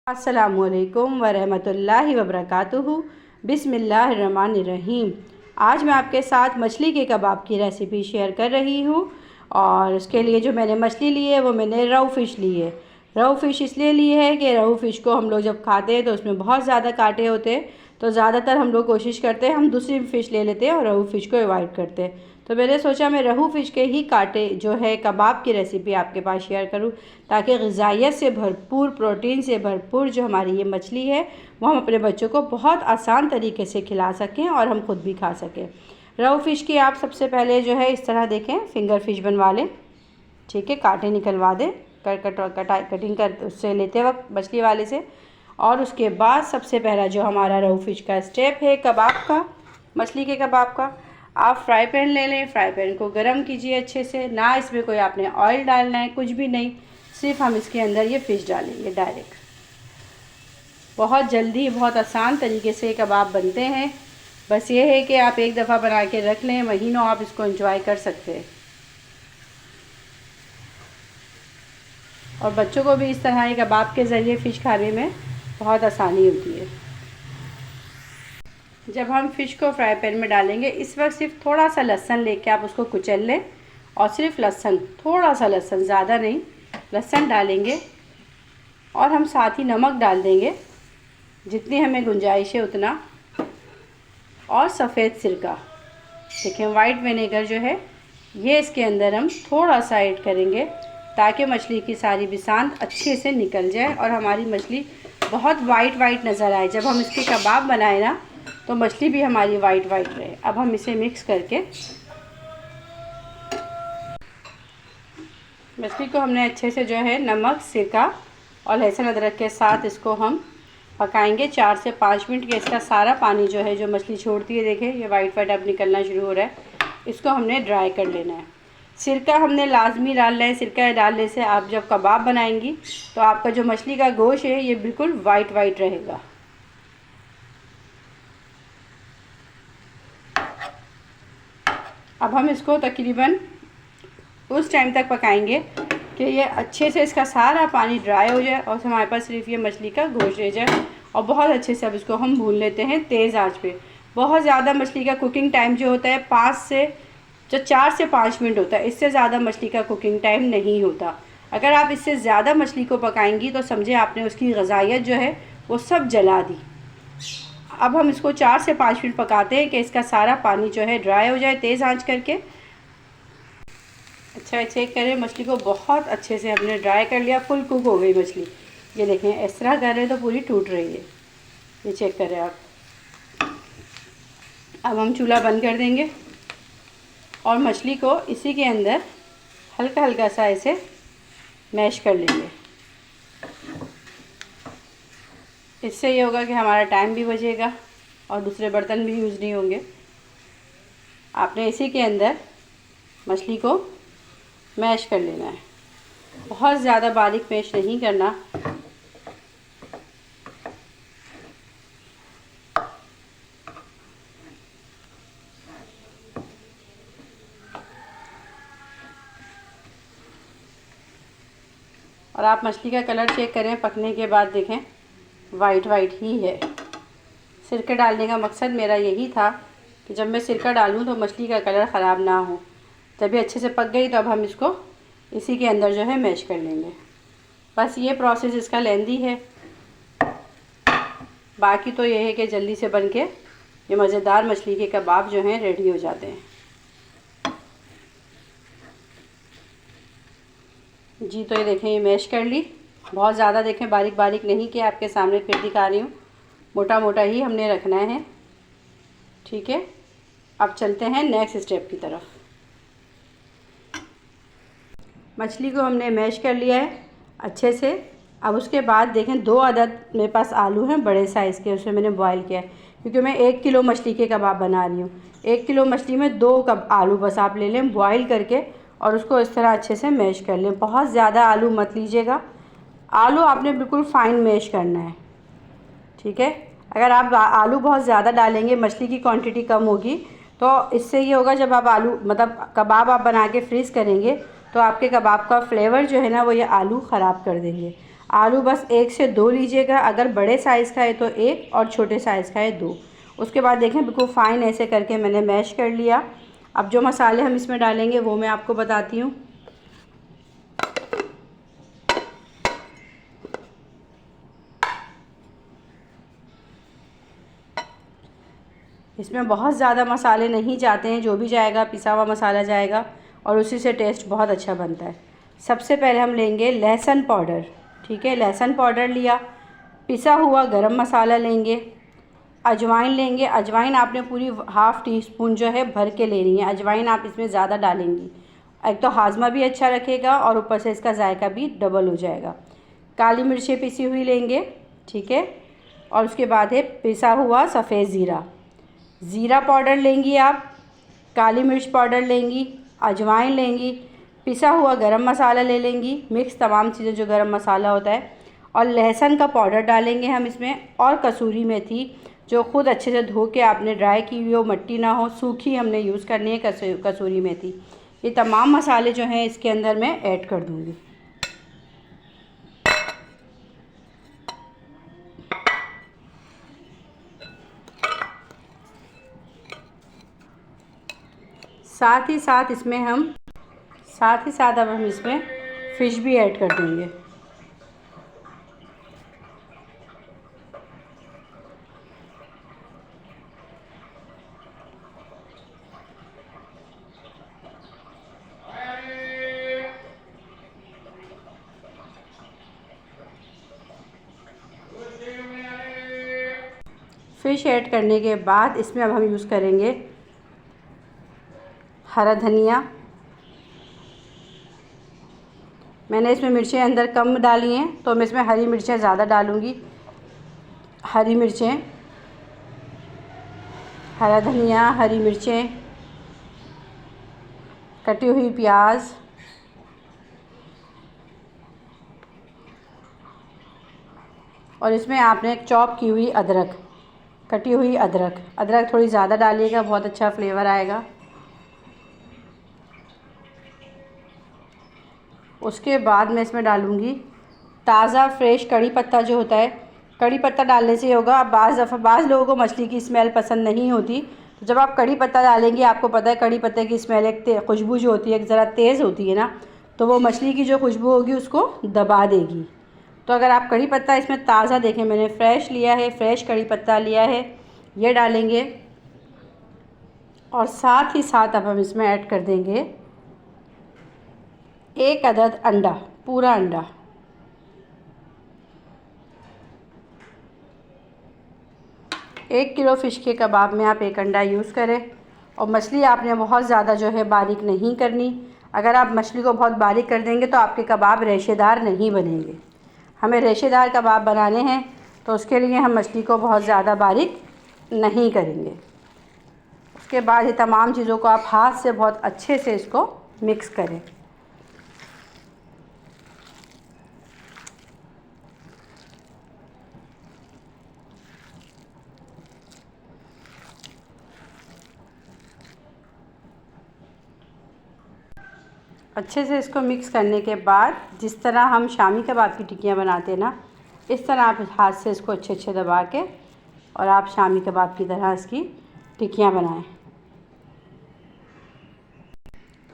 अस्सलामुअलैकुम वरहमतुल्लाहि वबरकातुहू। बिस्मिल्लाहिर्रहमानिर्रहीम। आज मैं आपके साथ मछली के कबाब की रेसिपी शेयर कर रही हूँ। और उसके लिए जो मैंने मछली ली है वो मैंने रोहू फ़िश ली है। रोहू फ़िश इसलिए ली है कि रोहू फ़िश को हम लोग जब खाते हैं तो उसमें बहुत ज़्यादा कांटे होते हैं, तो ज़्यादातर हम लोग कोशिश करते हैं हम दूसरी फ़िश ले लेते हैं और रोहू फ़िश को अवॉइड करते हैं। तो मैंने सोचा मैं रोहू फ़िश के ही कांटे जो है कबाब की रेसिपी आपके पास शेयर करूं, ताकि ग़िज़ाइयत से भरपूर, प्रोटीन से भरपूर जो हमारी ये मछली है वो हम अपने बच्चों को बहुत आसान तरीके से खिला सकें और हम खुद भी खा सकें। रोहू फ़िश की आप सबसे पहले जो है इस तरह देखें, फिंगर फ़िश बनवा लें। ठीक है, कांटे निकलवा दें कटिंग कर उससे लेते वक्त मछली वाले से। और उसके बाद सबसे पहला जो हमारा रोहू फ़िश का स्टेप है कबाब का, मछली के कबाब का, आप फ्राई पैन ले लें। फ्राई पैन को गरम कीजिए अच्छे से, ना इसमें कोई आपने ऑयल डालना है, कुछ भी नहीं, सिर्फ हम इसके अंदर ये फ़िश डालेंगे डायरेक्ट। बहुत जल्दी, बहुत आसान तरीके से कबाब बनते हैं। बस ये है कि आप एक दफ़ा बना के रख लें, महीनों आप इसको एंजॉय कर सकते हैं। और बच्चों को भी इस तरह ये कबाब के ज़रिए फ़िश खाने में बहुत आसानी होती है। जब हम फ़िश को फ्राई पैन में डालेंगे, इस वक्त सिर्फ थोड़ा सा लहसुन लेके आप उसको कुचल लें, और सिर्फ लहसुन, थोड़ा सा लहसुन, ज़्यादा नहीं, लहसुन डालेंगे। और हम साथ ही नमक डाल देंगे, जितनी हमें गुंजाइश है उतना। और सफ़ेद सिरका, देखें वाइट विनेगर जो है ये इसके अंदर हम थोड़ा सा ऐड करेंगे, ताकि मछली की सारी बिसांत अच्छे से निकल जाए और हमारी मछली बहुत वाइट नज़र आए। जब हम इसके कबाब बनाए ना, तो मछली भी हमारी वाइट रहे। अब हम इसे मिक्स करके मछली को हमने अच्छे से जो है नमक, सिरका और लहसुन अदरक के साथ इसको हम पकाएंगे 4 से 5 मिनट के। इसका सारा पानी जो है जो मछली छोड़ती है, देखें ये वाइट अब निकलना शुरू हो रहा है, इसको हमने ड्राई कर लेना है। सिरका हमने लाजमी डालना है। सिरका डालने से आप जब कबाब बनाएंगी तो आपका जो मछली का गोश्त है ये बिल्कुल वाइट रहेगा। अब हम इसको तकरीबन उस टाइम तक पकाएंगे कि ये अच्छे से इसका सारा पानी ड्राई हो जाए और हमारे पास सिर्फ ये मछली का गोश्त रह जाए। और बहुत अच्छे से अब इसको हम भून लेते हैं तेज़ आंच पे। बहुत ज़्यादा मछली का कुकिंग टाइम जो होता है 4 से 5 मिनट होता है, इससे ज़्यादा मछली का कुकिंग टाइम नहीं होता। अगर आप इससे ज़्यादा मछली को पकाएंगी तो समझे आपने उसकी ग़िज़ाइयत जो है वो सब जला दी। अब हम इसको 4 से 5 मिनट पकाते हैं कि इसका सारा पानी जो है ड्राई हो जाए, तेज़ आंच करके। अच्छा, चेक करें, मछली को बहुत अच्छे से हमने ड्राई कर लिया, फुल कुक हो गई मछली। ये देखें, इस तरह कर रहे तो पूरी टूट रही है, ये चेक करें आप। अब हम चूल्हा बंद कर देंगे और मछली को इसी के अंदर हल्का सा इसे मैश कर लेंगे। इससे ये होगा कि हमारा टाइम भी बचेगा और दूसरे बर्तन भी यूज़ नहीं होंगे। आपने इसी के अंदर मछली को मैश कर लेना है, बहुत ज़्यादा बारीक मैश नहीं करना। और आप मछली का कलर चेक करें, पकने के बाद देखें वाइट ही है। सिरका डालने का मकसद मेरा यही था कि जब मैं सिरका डालूं तो मछली का कलर ख़राब ना हो। जब ये अच्छे से पक गई तो अब हम इसको इसी के अंदर जो है मैश कर लेंगे। बस ये प्रोसेस इसका लेंदी है, बाकी तो ये है कि जल्दी से बन के ये मज़ेदार मछली के कबाब जो हैं रेडी हो जाते हैं। जी, तो ये देखें, ये मैश कर ली, बहुत ज़्यादा देखें बारीक नहीं किया, आपके सामने फिर दिखा रही हूँ, मोटा ही हमने रखना है। ठीक है, अब चलते हैं नेक्स्ट स्टेप की तरफ। मछली को हमने मैश कर लिया है अच्छे से। अब उसके बाद देखें 2 अदद मेरे पास आलू हैं बड़े साइज़ के, उसे मैंने बॉईल किया है, क्योंकि मैं 1 किलो मछली के कबाब बना रही हूँ। 1 किलो मछली में 2 कप आलू बस आप ले लें बॉईल करके, और उसको इस तरह अच्छे से मैश कर लें। बहुत ज़्यादा आलू मत लीजिएगा, आलू आपने बिल्कुल फ़ाइन मैश करना है। ठीक है, अगर आप आलू बहुत ज़्यादा डालेंगे, मछली की क्वांटिटी कम होगी, तो इससे ये होगा जब आप आलू मतलब कबाब आप बना के फ्रीज़ करेंगे तो आपके कबाब का फ्लेवर जो है ना वो ये आलू ख़राब कर देंगे। आलू बस 1 से 2 लीजिएगा, अगर बड़े साइज़ का है तो 1 और छोटे साइज़ का है 2। उसके बाद देखें बिल्कुल फ़ाइन ऐसे करके मैंने मैश कर लिया। अब जो मसाले हम इसमें डालेंगे वो मैं आपको बताती हूँ। इसमें बहुत ज़्यादा मसाले नहीं जाते हैं, जो भी जाएगा पिसा हुआ मसाला जाएगा और उसी से टेस्ट बहुत अच्छा बनता है। सबसे पहले हम लेंगे लहसुन पाउडर, ठीक है, लहसुन पाउडर लिया। पिसा हुआ गरम मसाला लेंगे। अजवाइन लेंगे। अजवाइन आपने पूरी हाफ़ टी स्पून जो है भर के लेनी है। अजवाइन आप इसमें ज़्यादा डालेंगी, एक तो हाजमा भी अच्छा रखेगा और ऊपर से इसका जायका भी डबल हो जाएगा। काली मिर्चें पिसी हुई लेंगे, ठीक है, और उसके बाद है पिसा हुआ सफ़ेद ज़ीरा। ज़ीरा पाउडर लेंगी आप, काली मिर्च पाउडर लेंगी, अजवाइन लेंगी, पिसा हुआ गरम मसाला ले लेंगी, मिक्स तमाम चीज़ें जो गरम मसाला होता है, और लहसुन का पाउडर डालेंगे हम इसमें, और कसूरी मेथी जो ख़ुद अच्छे से धो के आपने ड्राई की हुई हो, मट्टी ना हो, सूखी हमने यूज़ करनी है कसूरी मेथी। ये तमाम मसाले जो हैं इसके अंदर मैं ऐड कर दूँगी। साथ ही साथ अब हम इसमें फ़िश भी ऐड कर देंगे। फ़िश ऐड करने के बाद इसमें अब हम यूज़ करेंगे हरा धनिया। मैंने इसमें मिर्चें अंदर कम डाली हैं तो मैं इसमें हरी मिर्चें ज़्यादा डालूँगी। हरी मिर्चें, हरा धनिया, हरी मिर्चें, कटी हुई प्याज, और इसमें आपने चॉप की हुई अदरक, कटी हुई अदरक थोड़ी ज़्यादा डालिएगा, बहुत अच्छा फ्लेवर आएगा। उसके बाद मैं इसमें डालूँगी ताज़ा फ्रेश कड़ी पत्ता जो होता है। कड़ी पत्ता डालने से होगा, बाज़ लोगों को मछली की स्मेल पसंद नहीं होती, तो जब आप कड़ी पत्ता डालेंगे, आपको पता है कड़ी पत्ते की स्मेल एक खुशबू जो होती है ज़रा तेज़ होती है ना, तो वो मछली की जो खुशबू होगी उसको दबा देगी। तो अगर आप कड़ी पत्ता इसमें ताज़ा, देखें मैंने फ्रेश लिया है, फ्रेश कड़ी पत्ता लिया है, ये डालेंगे। और साथ ही साथ अब हम इसमें ऐड कर देंगे 1 अदद अंडा, पूरा अंडा। एक किलो फ़िश के कबाब में आप 1 अंडा यूज़ करें। और मछली आपने बहुत ज़्यादा जो है बारीक नहीं करनी। अगर आप मछली को बहुत बारीक कर देंगे तो आपके कबाब रेशेदार नहीं बनेंगे। हमें रेशेदार कबाब बनाने हैं तो उसके लिए हम मछली को बहुत ज़्यादा बारीक नहीं करेंगे। उसके बाद ये तमाम चीज़ों को आप हाथ से बहुत अच्छे से इसको मिक्स करें। अच्छे से इसको मिक्स करने के बाद जिस तरह हम शामी कबाब की टिक्कियाँ बनाते हैं ना, इस तरह आप हाथ से इसको अच्छे दबा के और आप शामी कबाब की तरह इसकी टिक्कियाँ बनाएं।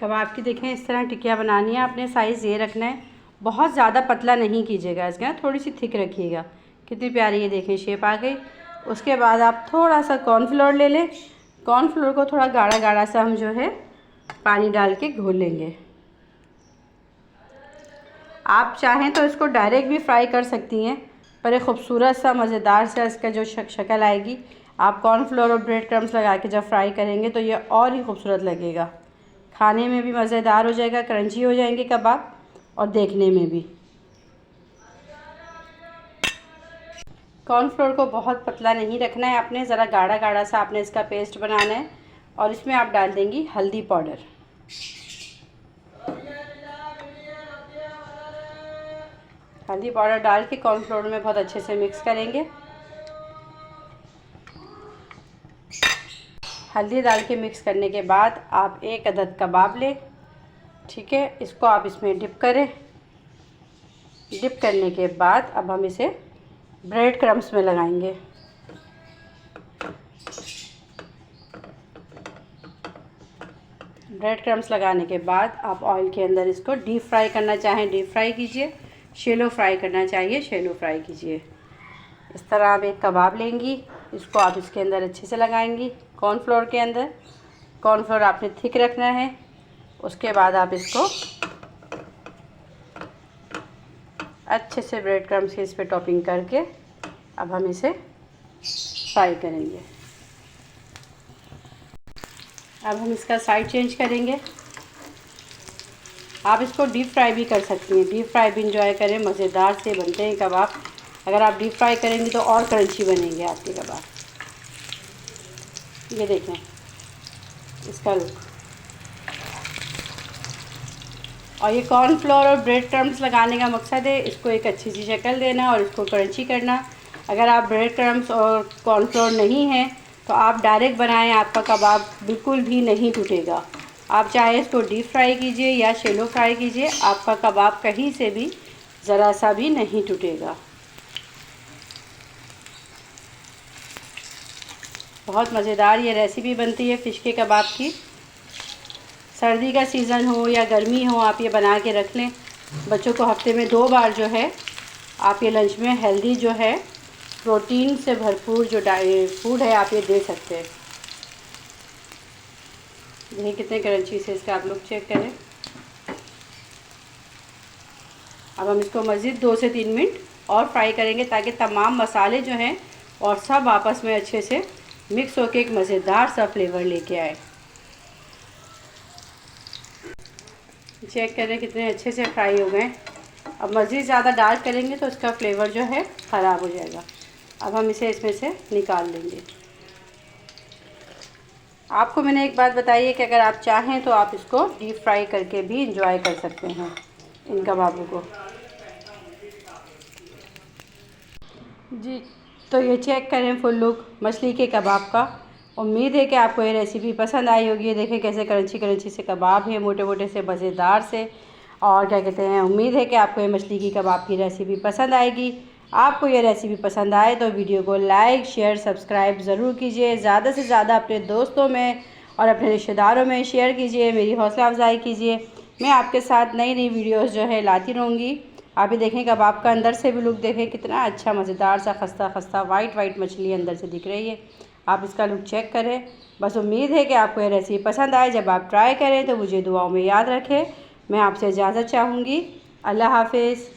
कबाब की देखें इस तरह टिक्कियाँ बनानी है आपने। साइज़ ये रखना है, बहुत ज़्यादा पतला नहीं कीजिएगा इसका, ना थोड़ी सी थिक रखिएगा। कितनी प्यारी ये देखें शेप आ गई। उसके बाद आप थोड़ा सा कॉर्नफ्लोर ले लें। कॉर्नफ्लोर को थोड़ा गाढ़ा गाढ़ा सा हम जो है पानी डाल के घोल लेंगे। आप चाहें तो इसको डायरेक्ट भी फ्राई कर सकती हैं, पर एक ख़ूबसूरत सा मज़ेदार सा इसका जो शक्ल आएगी, आप कॉर्नफ्लोर और ब्रेड क्रम्स लगा के जब फ्राई करेंगे तो ये और ही खूबसूरत लगेगा। खाने में भी मज़ेदार हो जाएगा, क्रंची हो जाएंगे कबाब, और देखने में भी। कॉर्नफ्लोर को बहुत पतला नहीं रखना है आपने, ज़रा गाढ़ा गाढ़ा सा आपने इसका पेस्ट बनाना है। और इसमें आप डाल देंगी हल्दी पाउडर। हल्दी पाउडर डाल के कॉर्नफ्लोर में बहुत अच्छे से मिक्स करेंगे। हल्दी डाल के मिक्स करने के बाद आप 1 अदद कबाब लें, ठीक है, इसको आप इसमें डिप करें। डिप करने के बाद अब हम इसे ब्रेड क्रम्स में लगाएंगे। ब्रेड क्रम्स लगाने के बाद आप ऑयल के अंदर इसको डीप फ्राई करना चाहें डीप फ्राई कीजिए, शैलो फ्राई करना चाहिए शैलो फ्राई कीजिए। इस तरह आप एक कबाब लेंगी, इसको आप इसके अंदर अच्छे से लगाएंगी कॉर्नफ्लोर के अंदर। कॉर्नफ्लोर आपने थिक रखना है। उसके बाद आप इसको अच्छे से ब्रेड क्रम्स की इस पर टॉपिंग करके अब हम इसे फ्राई करेंगे। अब हम इसका साइड चेंज करेंगे। आप इसको डीप फ्राई भी कर सकती हैं, डीप फ्राई भी इंजॉय करें, मज़ेदार से बनते हैं कबाब। अगर आप डीप फ्राई करेंगी तो और क्रंची बनेंगे आपके कबाब। ये देखें इसका लुक। और ये कॉर्नफ्लोर और ब्रेड क्रम्स लगाने का मकसद है इसको एक अच्छी सी शक्ल देना और इसको क्रंची करना। अगर आप ब्रेड क्रम्स और कॉर्नफ्लोर नहीं हैं तो आप डायरेक्ट बनाएं, आपका कबाब बिल्कुल भी नहीं टूटेगा। आप चाहे इसको डीप फ्राई कीजिए या शैलो फ्राई कीजिए, आपका कबाब कहीं से भी ज़रा सा भी नहीं टूटेगा। बहुत मज़ेदार ये रेसिपी बनती है फ़िश के कबाब की। सर्दी का सीज़न हो या गर्मी हो, आप ये बना के रख लें। बच्चों को हफ्ते में 2 बार जो है आप ये लंच में हेल्दी जो है प्रोटीन से भरपूर जो फूड है आप ये दे सकते हैं। देखिए कितने क्रंची से इसका आप लोग चेक करें। अब हम इसको मज़ीद 2 से 3 मिनट और फ्राई करेंगे ताकि तमाम मसाले जो हैं और सब आपस में अच्छे से मिक्स होकर एक मज़ेदार सा फ्लेवर लेके आए। चेक करें कितने अच्छे से फ्राई हो गए। अब मज़ीद ज़्यादा डार्क करेंगे तो इसका फ्लेवर जो है ख़राब हो जाएगा। अब हम इसे इसमें से निकाल लेंगे। आपको मैंने एक बात बताई है कि अगर आप चाहें तो आप इसको डीप फ्राई करके भी इंजॉय कर सकते हैं इन कबाबों को। जी, तो ये चेक करें फुल लुक मछली के कबाब का। उम्मीद है कि आपको ये रेसिपी पसंद आई होगी। देखें कैसे क्रंची क्रंची से कबाब है, मोटे मोटे से मज़ेदार से। और क्या कहते हैं, उम्मीद है कि आपको ये मछली की कबाब की रेसिपी पसंद आएगी। आपको ये रेसिपी पसंद आए तो वीडियो को लाइक शेयर सब्सक्राइब ज़रूर कीजिए। ज़्यादा से ज़्यादा अपने दोस्तों में और अपने रिश्तेदारों में शेयर कीजिए, मेरी हौसला अफजाई कीजिए। मैं आपके साथ नई नई वीडियोस जो है लाती रहूँगी। आप ये देखें कबाब का अंदर से भी लुक देखें कितना अच्छा मज़ेदार सा खस्ता खस्ता वाइट मछली अंदर से दिख रही है। आप इसका लुक चेक करें। बस उम्मीद है कि आपको ये रेसिपी पसंद आए। जब आप ट्राई करें तो मुझे दुआओं में याद रखें। मैं आपसे इजाज़त चाहूँगी। अल्लाह हाफिज़।